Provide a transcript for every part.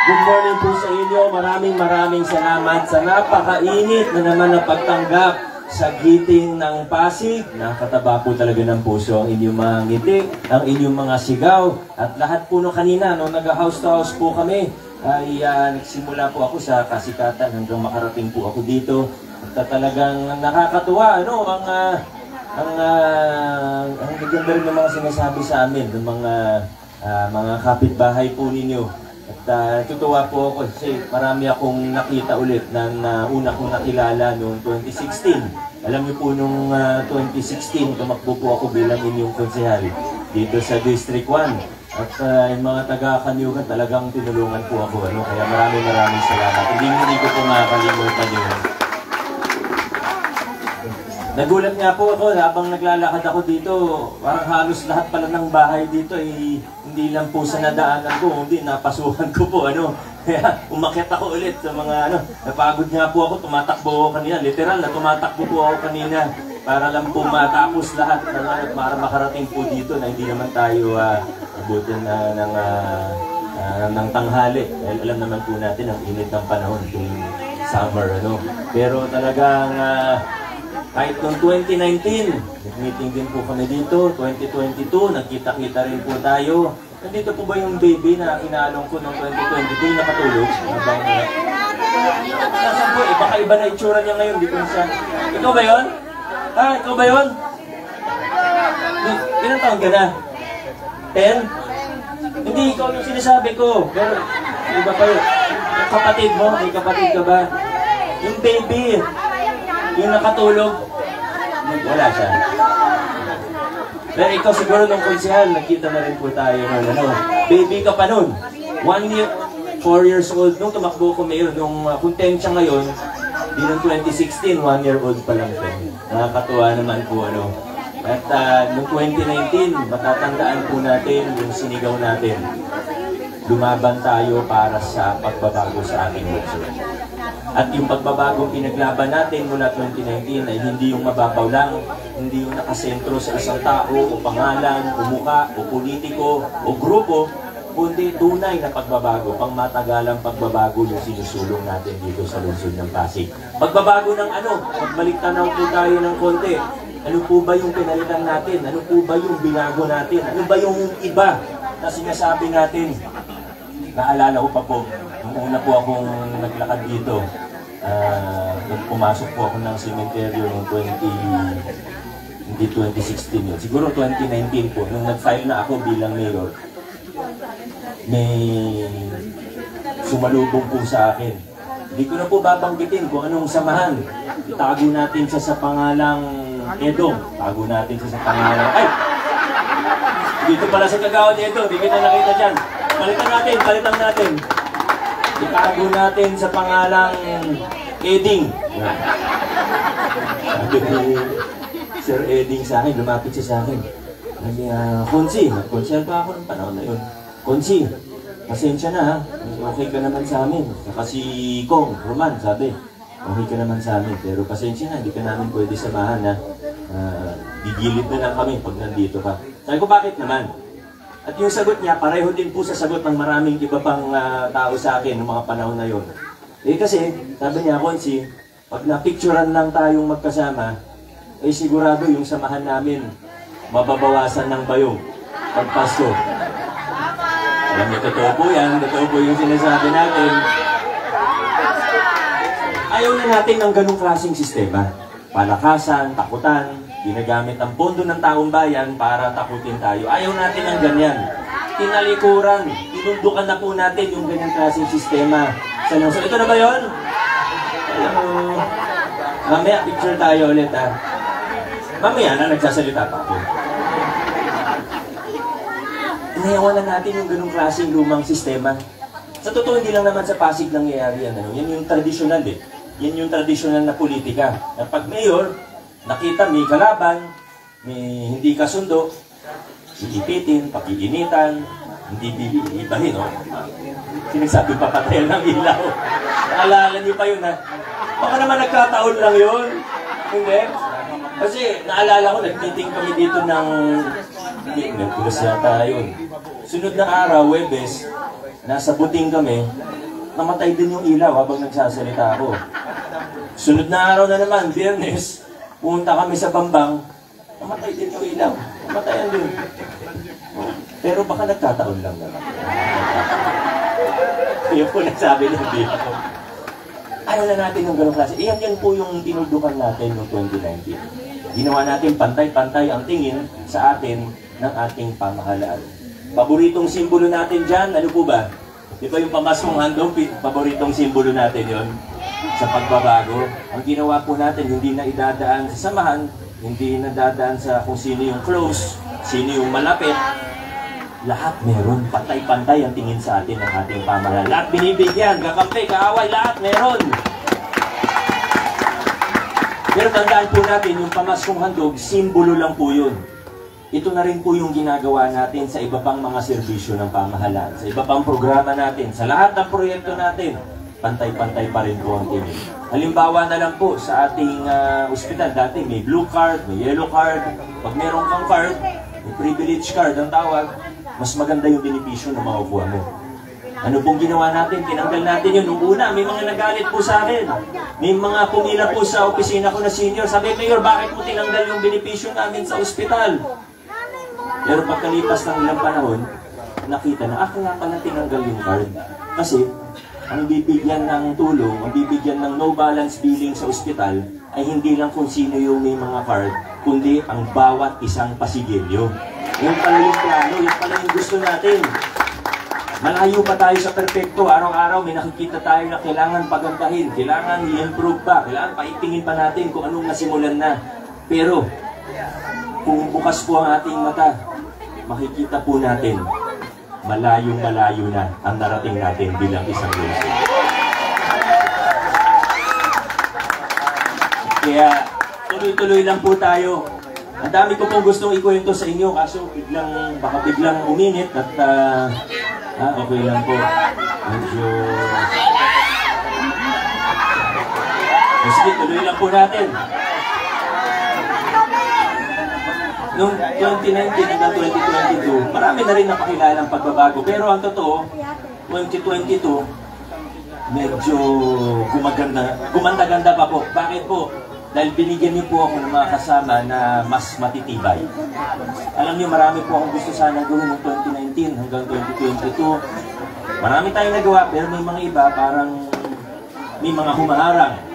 Good morning po sa inyo. Maraming salamat sa napakainit na naman na pagtanggap sa giting ng Pasig. Nakataba po talaga ng puso ang inyong mga ngiti, ang inyong mga sigaw. At lahat po no kanina, nung nag-house to house po kami, ay nagsimula po ako sa kasikatan hanggang makarating po ako dito. At talagang nakakatuwa, ano, ang gaganda rin ng mga sinasabi sa amin, ng mga kapitbahay po ninyo. At tutuwa po ako kasi marami akong nakita ulit na una kong nakilala noong 2016. Alam niyo po nung 2016, tumakbo po ako bilang inyong konsehal dito sa District 1. At yung mga taga-Kanyugan talagang tinulungan po ako. Ano? Kaya maraming salamat. Hindi ko po makakalimutan yun. Nagulat nga po ako habang naglalakad ako dito, parang halos lahat pala ng bahay dito ay hindi lang po sa nadaanan ko, hindi napasukan ko po, ano. Kaya umakyat ako ulit sa mga napagod nga po ako, tumatakbo ako kanina, literal na tumatakbo po ako kanina para lang po matapos lahat para makarating po dito na hindi naman tayo abutin ng tanghali. Dahil alam naman po natin ang init ng panahon tuwing summer, ano. Pero talagang kahit noong 2019, nag-meeting din po kami dito. 2022, nagkita-kita rin po tayo. Nandito po ba yung baby na kinalong ko noong 2022 nakatulog? Nasaan po? Baka iba na itsura niya ngayon. Dito na siya. Ikaw ba yun? Ikaw ba yun? Ilang taon ka na? 10? Hindi, ikaw yung sinasabi ko. Pero, iba pa yun. Kapatid mo? May kapatid ka ba? Yung baby. Yung nakatulog, wala siya. Pero ikaw siguro nung konsehal, nakita na rin po tayo nun, ano. Baby ka pa nun. 4 years old. Nung tumakbo ko mayor, nung kontensya ngayon, di nung 2016, 1 year old pa lang siya. Nakakatuwa naman po, ano. At nung 2019, matatandaan po natin yung sinigaw natin. Lumaban tayo para sa pagbabago sa ating lungsod. At yung pagbabagong pinaglaban natin mula 2019 ay hindi yung mababaw lang, hindi yung nakasentro sa isang tao o pangalan, o muka, o politiko, o grupo, kundi tunay na pagbabago, pangmatagalang pagbabago yung sinusulong natin dito sa lungsod ng Pasig. Pagbabago ng ano? Magbalik tanaw po tayo ng konti. Ano po ba yung pinalitan natin? Ano po ba yung binago natin? Ano ba yung iba na sinasabi natin? Naalala ko pa po, nung una po akong naglakad dito, nung pumasok po ako ng sementeryo noong 2016 yun. Siguro 2019 po, nung nag-file na ako bilang mayor, may sumalubong po sa akin. Hindi ko na po babanggitin kung anong samahan. Itago natin siya sa pangalang Edong. Tago natin siya sa pangalang... Ay! Dito pala sa Kagawad Edong, hindi kita nakita dyan. Palitan natin. Itago natin sa pangalang Eding. Sabi ni Sir Eding sa akin, lumapit siya sa akin. Konsi pa ako ng panahon na yun. Konsi, pasensya na ha. Okay ka naman sa amin. Kasi Kong, Roman, sabi, okay ka naman sa amin. Pero pasensya na, hindi ka namin pwede samahan ha. Gigilid na lang kami pag nandito ka. Sabi ko, bakit naman? At yung sagot niya, pareho din po sa sagot ng maraming iba pang tao sa akin noong mga panahon na yun. Kasi, sabi niya, Konsi, pag napicturan lang tayong magkasama, sigurado yung samahan namin, mababawasan ng bayong pag Pasko. Alam niyo, totoo po yan. Totoo po yung sinasabi natin. Ayaw na natin ng ganung klaseng sistema. Palakasan, takutan, ginagamit ang pondo ng taong bayan para takutin tayo. Ayaw natin ng ganyan. Tinalikuran, tinundukan na po natin yung ganyang klaseng sistema. So, ito na ba yun? Mamaya, picture tayo ulit ha. Mamaya na, nagsasalita pa ako. Inayawan na natin yung ganung klaseng lumang sistema. Sa totoo, hindi lang naman sa Pasig nangyayari yan. Yan yung tradisyonal eh. Yan yung tradisyonal na politika. Na pag mayor, nakita may kalaban, may hindi kasundo, iipitin, pag-iinitan, hindi ibahin, no? Sinasabi papatayan ng ilaw. Naalala niyo pa yun, ha? Baka naman nagkataon lang yun. Hindi? Kasi naalala ko, nag-meeting kami dito ng... Nag-plus yata yun. Sunod na araw, Webes, nasa buting kami, namatay din yung ilaw habang nagsasalita ako. Sunod na araw na naman, Biyernes, pumunta kami sa Bambang, namatay din yung ilaw. Namatayan din. Pero baka nagkataon lang naman. Kaya po nagsabi ng dito. Ano na natin yung gano'ng klase? Yan po yung tinuldukan natin noong 2019. Ginawa natin pantay-pantay ang tingin sa atin ng ating pamahalaan. Paboritong simbolo natin dyan, ano po ba? Di ba yung pamaskong handog, paboritong simbolo natin yon sa pagbabago? Ang ginawa po natin, hindi na idadaan sa samahan, hindi na dadaan sa kung sino yung close, sino yung malapit. Lahat meron, pantay-pantay ang tingin sa atin ng ating pamahalaan. Lahat binibigyan, kakampi, kaaway, lahat meron. Pero tandaan po natin, yung pamaskong handog, simbolo lang po yun. Ito na rin po yung ginagawa natin sa iba pang mga serbisyo ng pamahalaan, sa iba pang programa natin, sa lahat ng proyekto natin, pantay-pantay pa rin po ang tingin. Halimbawa na lang po sa ating ospital, dati may blue card, may yellow card. Pag meron kang card, may privilege card ang tawag, mas maganda yung benepisyo na makukuha mo. Ano pong ginawa natin? Tinanggal natin yun. Nung una, may mga nagalit po sa akin. May mga pumila po sa opisina ko na senior. Sabi, Mayor, bakit mo tinanggal yung benepisyo namin sa ospital? Pero pagkalipas ng ilang panahon, nakita na, nga pala tinanggal yung card. Kasi, ang bibigyan ng tulong, ang bibigyan ng no balance billing sa ospital, ay hindi lang kung sino yung may mga card, kundi ang bawat isang pasigilyo. Yung pala yung plano, yung pala yung gusto natin. Malayo pa tayo sa perfecto. Araw-araw may nakikita tayo na kailangan pagandahin, kailangan i-improve pa, kailangan paitingin pa natin kung anong nasimulan na. Pero, kung bukas po ang ating mata, makikita po natin, malayong-malayo na ang narating natin bilang isang lungsod. Kaya, tuloy-tuloy lang po tayo. Ang dami ko pong gustong ikwento sa inyo, kaso baka biglang uminit at okay lang po. Medyo... Sige, tuloy lang po natin. Noong 2019 hanggang 2022, marami na rin napakilala ang pagbabago. Pero ang totoo, 2022, medyo gumanda-ganda pa po. Bakit po? Dahil binigyan niyo po ako ng mga kasama na mas matitibay. Alam niyo, marami po akong gusto sana gawin noong 2019 hanggang 2022. Marami tayong nagawa, pero may mga iba parang may mga humaharang.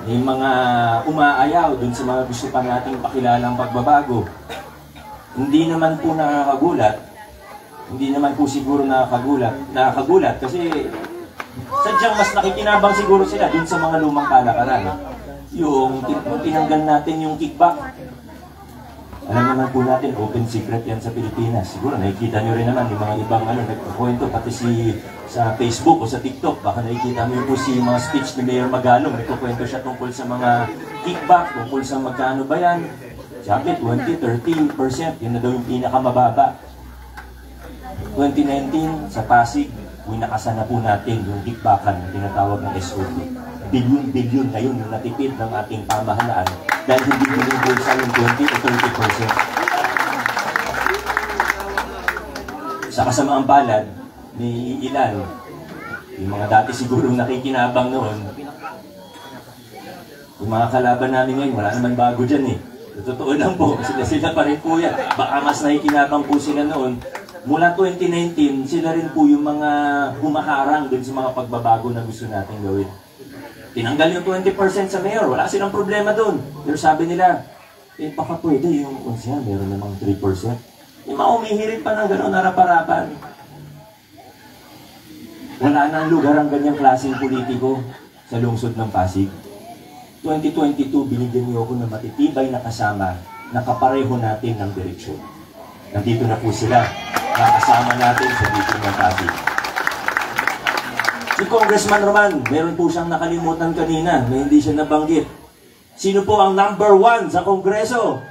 May mga umaayaw dun sa mga gusto pa nating pakilalang pagbabago. Hindi naman po nakakagulat. Hindi naman po siguro nakakagulat kasi sadyang mas nakikinabang siguro sila dun sa mga lumang kalakaran. Yung tinanggal natin yung kickback. Alam naman po natin, open secret yan sa Pilipinas. Siguro nakikita nyo rin naman yung mga ibang nagkukwento, pati sa Facebook o sa TikTok. Baka nakikita nyo po mga speech ni Mayor Magalong. Nagkukwento siya tungkol sa mga kickback, tungkol sa magkano ba yan. Sabi, 20-30%. Yun na daw yung pinakamababa. 2019, sa Pasig, winakasan na po natin yung kickbackan na tinatawag ng SOP. Bilyon-bilyon ngayon yung natipid ng ating pamahalaan dahil hindi binibulsa yung 20 o 30%. Sa kasamaang palad, may ilan, yung mga dati siguro nakikinabang noon, yung mga kalaban namin ngayon, wala naman bago dyan eh. Totoo lang po, sila pa rin po yan. Baka mas nakikinabang po sila noon. Mula 2019, sila rin po yung mga humaharang dun sa mga pagbabago na gusto natin gawin. Tinanggal yung 20% sa mayor, wala silang problema doon. Pero sabi nila, baka pwede yung konsya, meron namang 3%. Yung mga umihirit pa ng gano'n narap-arapan. Wala nang lugar ang ganyang klaseng politiko sa lungsod ng Pasig. 2022, binigyan niyo ako ng matitibay na kasama na kapareho natin ng direksyon. Nandito na po sila, nakasama natin sa dito ng Pasig. Si Congressman Roman, meron po siyang nakalimutan kanina na hindi siya nabanggit. Sino po ang number 1 sa Kongreso?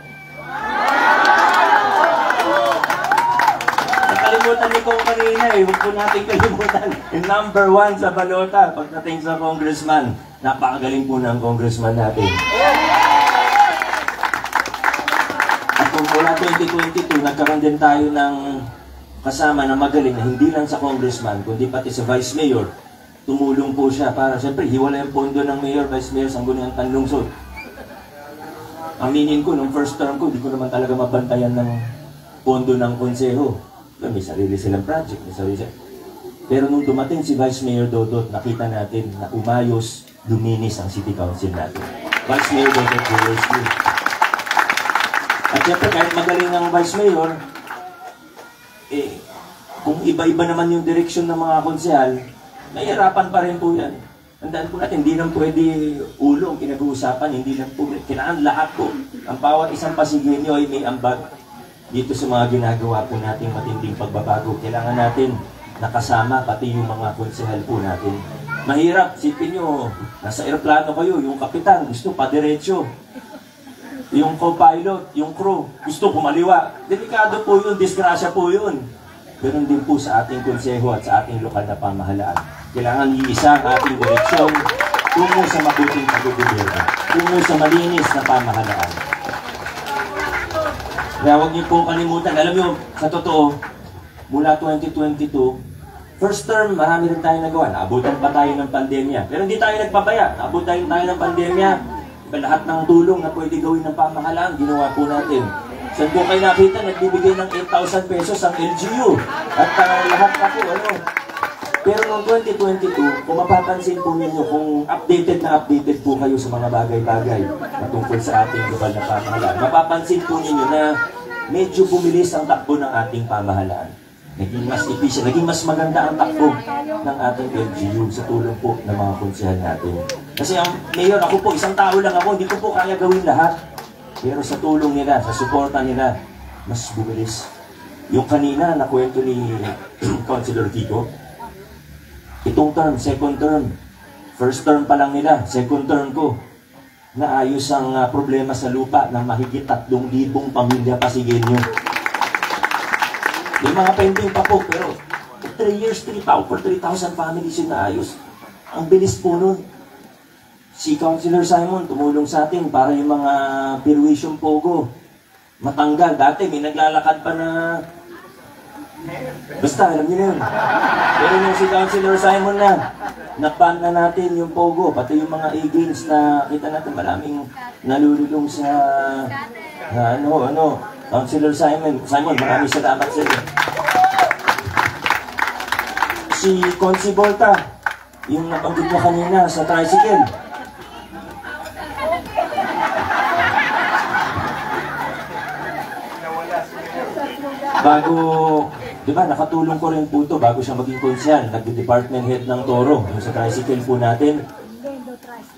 Nakalimutan ni Kong kanina eh. Huwag po natin kalimutan. Yung number 1 sa balota pagdating sa Congressman. Napakagaling po ng Congressman natin. At kung mula 2022, nagkaroon din tayo ng kasama na magaling na hindi lang sa congressman, kundi pati sa vice mayor, tumulong po siya para, siyempre, hiwala yung pondo ng mayor, vice mayor, Sangguniang Tanlungsod. Aminin ko, nung first term ko, di ko naman talaga mabantayan ng pondo ng konseho. May sarili silang project, may sarili silang... Pero nung dumating si Vice Mayor Dodot, nakita natin na umayos, luminis ang City Council natin. Vice Mayor Dodot, at siyempre, kahit magaling ang Vice Mayor, kung iba-iba naman yung direksyon ng mga konsehal, nahihirapan pa rin po yan. Tandaan po natin, hindi lang pwede ulo ang pinag-uusapan, hindi lang po, kailangan lahat po. Ang bawat isang Pasigueño ay may ambag dito sa mga ginagawa po nating matinding pagbabago. Kailangan natin nakasama pati yung mga konsehal po natin. Mahirap, sipin nyo, nasa aeroplano kayo, yung kapitan gusto padiretso. Yung co-pilot, yung crew, gusto kumaliwa. Delikado po yun, disgrasya po yun. Ganun din po sa ating konseho at sa ating lokal na pamahalaan. Kailangan iisa ang ating direksyon tungo sa mabuting paggugobyerno, tungo sa malinis na pamahalaan. Kaya huwag niyo po kalimutan, alam niyo, sa totoo, mula 2022, first term, marami rin tayo nagawa. Naabutan pa tayo ng pandemya. Pero hindi tayo nagpapaya. Naabutan tayo ng pandemya. Lahat ng tulong na pwede gawin ng pamahalaan, ginawa po natin. Saan po kayo nakita, nagbibigay ng 8,000 pesos ang LGU. At lahat pa po, ano. Pero noong 2022, kung mapapansin po ninyo, kung updated po kayo sa mga bagay-bagay patungkol sa ating global na pamahalaan, mapapansin po ninyo na medyo bumilis ang takbo ng ating pamahalaan. Naging mas efficient, naging mas maganda ang takbo ng ating LGU sa tulong po ng mga konsehal natin. Kasi ang mayor, ako po, isang tao lang ako, hindi ko po kaya gawin lahat. Pero sa tulong nila, sa suporta nila, mas bumilis. Yung kanina, nakwento ni Councilor Kiko, itong term, second term, first term pa lang nila, second term ko, naayos ang problema sa lupa ng mahigit 3,000 pamilya Pasigueño. May mga pending pa po, pero 3 years, 3,000 families yung naayos. Ang bilis po nun. Si Councilor Simon tumulong sa atin para yung mga perwisyon pogo matanggal. Dati may naglalakad pa na... Basta, alam niyo na yun. Pero nung si Councilor Simon na-ban na natin yung pogo, pati yung mga e-games na kita natin maraming nalululong sa... Councilor Simon, maraming salamat sa iyo. Si Consi Volta, yung nabanggit niya kanina sa tricycle. Bago, di ba, nakatulong ko rin po ito bago siya maging konsehal. Nag-department head ng Toro, yung sa tricycle po natin.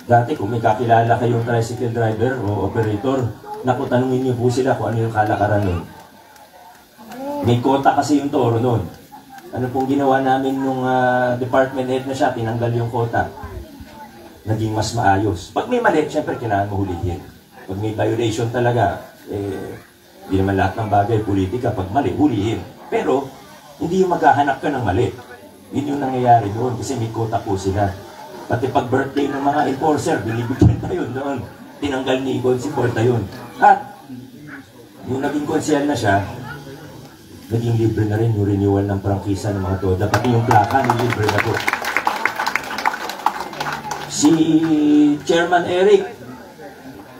Dati, kung may kakilala kayong tricycle driver o operator, naku, tanungin niyo po sila kung ano yung kalakaran nun. May kota kasi yung Toro nun. Ano pong ginawa namin nung department head na siya, tinanggal yung kota. Naging mas maayos. Pag may mali, syempre kailangan mo hulihin. Pag may violation talaga, hindi naman lahat ng bagay politika. Pag mali, hulihin. Pero, hindi yung maghahanap ka ng mali. Yun yung nangyayari doon kasi may kota po sila. Pati pag birthday ng mga enforcer, binibigyan tayo doon. Tinanggal ni Consi Volta yun. At, yung naging konsehal na siya, naging libre na rin yung renewal ng prangkisa ng mga toda. Pati yung plaka, libre na po. Si Chairman Eric,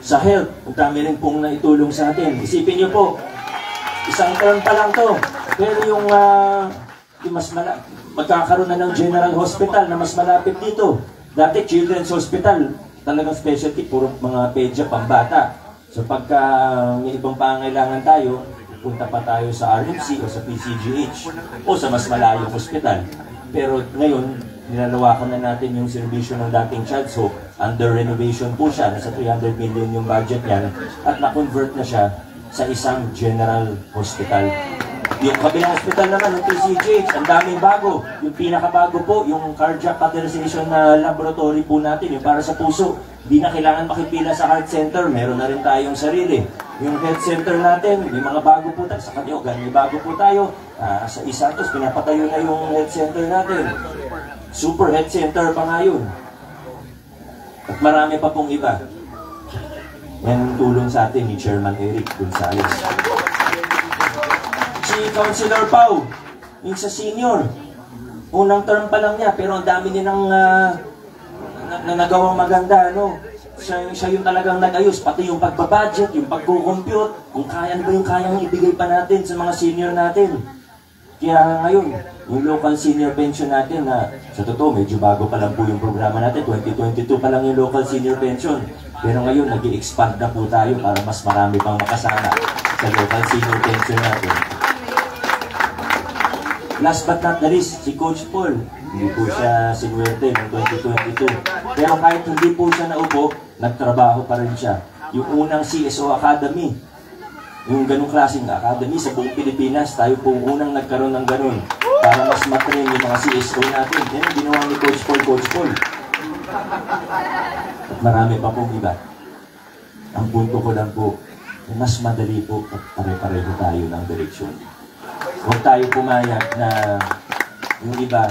sa health, ang dami rin pong naitulong sa atin. Isipin niyo po, isang term pa lang to. Pero yung magkakaroon na ng General Hospital na mas malapit dito. Dati Children's Hospital, talagang specialty, puro mga pedya, pambata. So pagka may ibang pangailangan tayo, punta pa tayo sa RMC o sa PCGH o sa mas malayong hospital. Pero ngayon, nilalawakan na natin yung serbisyo ng dating Child's Hope. Under renovation po siya, nasa 300 million yung budget niyan, at na-convert na siya sa isang general hospital. Yung kabilang hospital naman, yung PCGH, ang daming bago. Yung pinakabago po, yung cardiac catheterization na laboratory po natin, yung para sa puso. Hindi na kailangan makipila sa heart center, meron na rin tayong sarili. Yung health center natin, may mga bago po tayo. Sa Kanyogan, may bago po tayo. Sa Isantos, pinapatayo na yung health center natin. Super health center pa nga yun. At marami pa pong iba. Yan ang tulong sa atin ni Chairman Eric Gonzales. Si Councilor Pau, Yung sa senior, unang term pa lang niya, pero ang dami niya ng nagawang maganda, ano. Siya yung talagang nag-ayos, pati yung pagbabudget, yung pagkukompute, kung kaya ba yung kayang ibigay pa natin sa mga senior natin. Kaya ngayon, yung local senior pension natin na sa totoo, medyo bago pa lang po yung programa natin, 2022 pa lang yung local senior pension. Pero ngayon, nag-i-expand na po tayo para mas marami pang makasama sa local senior pension natin. Last but not the least, si Coach Paul. Hindi po siya sinuwerte noong 2022. Pero kahit hindi po siya naupo, nagtrabaho pa rin siya. Yung unang CSO Academy, yung ganong klaseng academy sa buong Pilipinas, tayo po unang nagkaroon ng ganon para mas matrain yung mga CSO natin. Yan ang ginawa ni Coach Paul. At marami pa pong iba. Ang punto ko lang po, mas madali po at pare-pareho tayo ng direksyon. Huwag tayo pumayag na yung iba,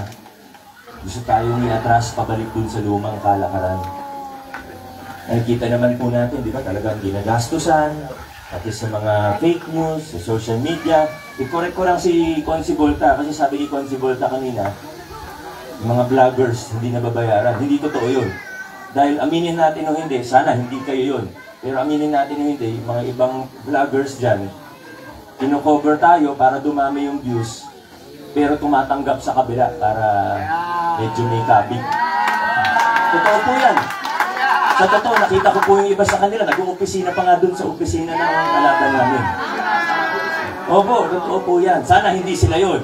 gusto tayong i-atras pabalik dun sa lumang kalakaran. Nakikita naman po natin, di ba, talagang ginagastusan, pati sa mga fake news, sa social media. I-correct ko lang si Consi Volta, kasi sabi ni Consi Volta kanina, mga vloggers hindi nababayaran. Hindi totoo yun. Dahil aminin natin o hindi, sana hindi kayo yun. Pero aminin natin o hindi, mga ibang vloggers dyan, kino-cover tayo para dumami yung views, pero tumatanggap sa kabila para medyo may kabig. Totoo po yan. Sa totoo, nakita ko po yung iba sa kanila, nag-uopisina pa nga dun sa opisina ng kalaban namin. Opo, totoo po yan. Sana hindi sila yun.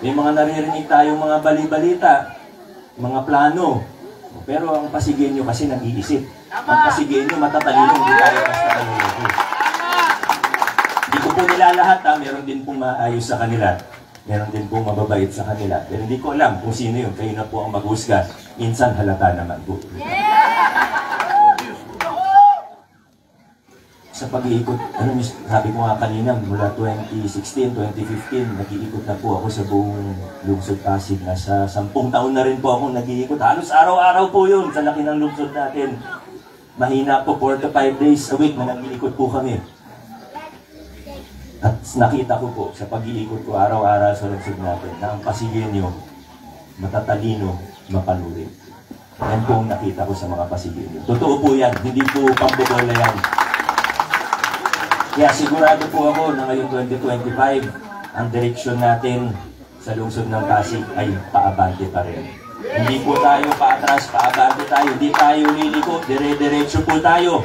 May mga naririnig tayong mga bali-balita, mga plano. Pero ang Pasigueño kasi nag-iisip. Ang Pasigueño matatalino, hindi tayo basta talino. Hindi ko po nila lahat, meron din pong maayos sa kanila. Meron din pong mababait sa kanila. Pero hindi ko alam kung sino yun. Kayo na po ang maghusga. Minsan halata naman po. Sa pag-iikot, sabi ko nga kanina, mula 2016, 2015, nag-iikot na po ako sa buong lungsod Pasig. Nasa 10 taon na rin po akong nag-iikot. Halos araw-araw po yun sa laki ng lungsod natin. Mahina po 4 to 5 days a week na nag-iikot po kami. At nakita ko po sa pag-iikot ko araw-araw sa lungsod natin na ang Pasigueño, matatalino, mapanuri. Yan po ang nakita ko sa mga Pasigueño. Totoo po yan, hindi po pambobola yan. Kaya sigurado po ako na ngayong 2025, ang direksyon natin sa lungsod ng Pasig ay paabante pa rin. Hindi po tayo paatras, paabante tayo, hindi tayo liliko, dire-diretso po tayo.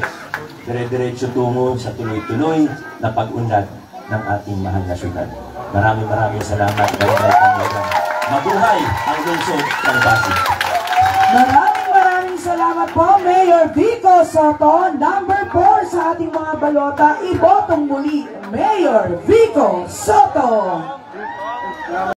Dire-diretso tungo sa tuloy-tuloy na pag-unlad ng ating mahal na syudad. Maraming salamat. Mabuhay ang lungsod ng Pasig. Maraming salamat po, Mayor Vico Soto. Number 4 sa ating mga balota, ibotong muli, Mayor Vico Soto.